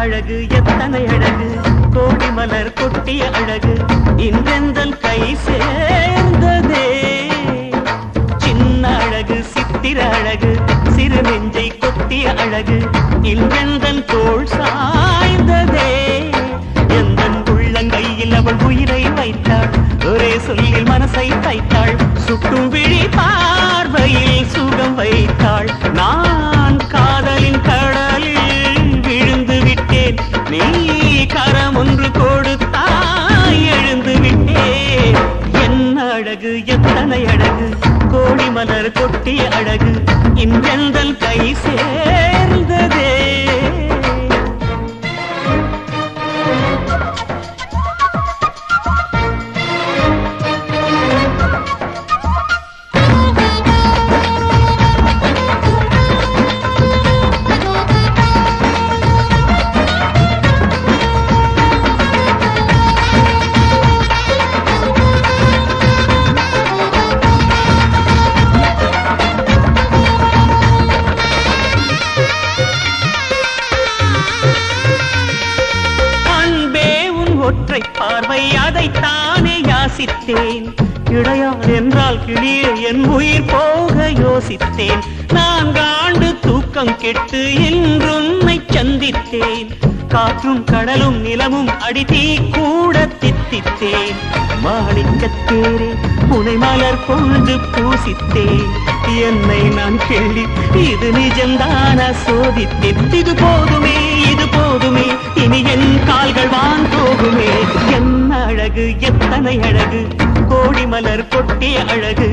அழகு எத்தனை அழகு கோடி மலர் கொட்டிய அழகு இன்றெந்தன் கை சேர்ந்ததே சின்ன அழகு சித்திர அழகு சிறு நெஞ்சை கொத்திய அழகு இன்றெந்தன் தோள் சாய்ந்ததே எந்தன் உள்ளங்கையில் அவள் உயிரை வைத்தாள் ஒரே சொல்லில் மனசை தைத்தாள் சுட்டும் விழி பார்வையில் சுகம் வைத்தாள் நான் காதலின் கடலில் விழுந்து விட்டேன் நீ கரம் ஒன்று கொடுத்தாய் எழுந்து விட்டேன் என்ன அழகு எத்தனை அழகு கோடி மலர் கொட்டிய அழகு இன்றெந்தன் கை சேர்ந்ததே ஒற்றை பார்வை அதைத்தானே யாசித்தேன் இடையான் என்றால் கிளியே என் உயிர் போக யோசித்தேன் 4 ஆண்டு தூக்கம் கெட்டு இன்றுன்னை சந்தித்தேன் காற்றும் கடலும் நிலமும் அடித்தீ கூட தித்தித்தேன் மாணிக்கத்தேரே புனை மலர் கொண்டு பூசித்தேன் என்னை நான் கேள்வி இது நிஜம்தான சோதித்தேன் இது போதுமே இனி என் கால்கள் வான் போகுமே என்ன அழகு எத்தனை அழகு கோடி மலர் கொட்டிய அழகு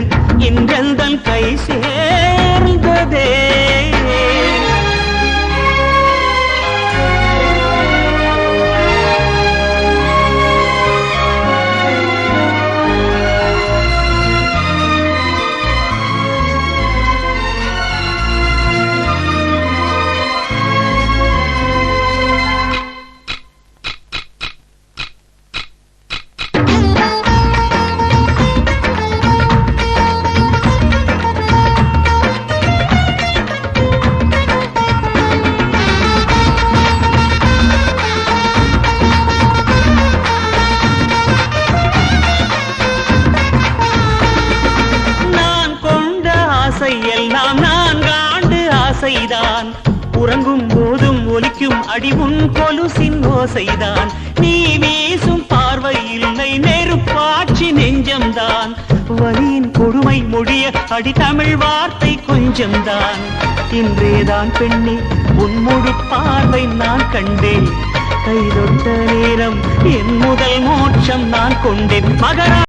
இன்றெந்தன் கை சேர்ந்ததே எல்லாம் 4 ஆண்டு ஆசைதான் உறங்கும் போதும் ஒலிக்கும் அடிவும் கொலுசின் ஓசைதான் நீ வீசும் பார்வை இல்லை நெருப்பாட்சி நெஞ்சம்தான் வலியின் கொடுமை மொழிய அடி தமிழ் வார்த்தை கொஞ்சம்தான் இன்றேதான் பெண்ணே உன் முழு பார்வை நான் கண்டேன் கைதொட்ட நேரம் என் முதல் மோட்சம் நான் கொண்டேன் மகரா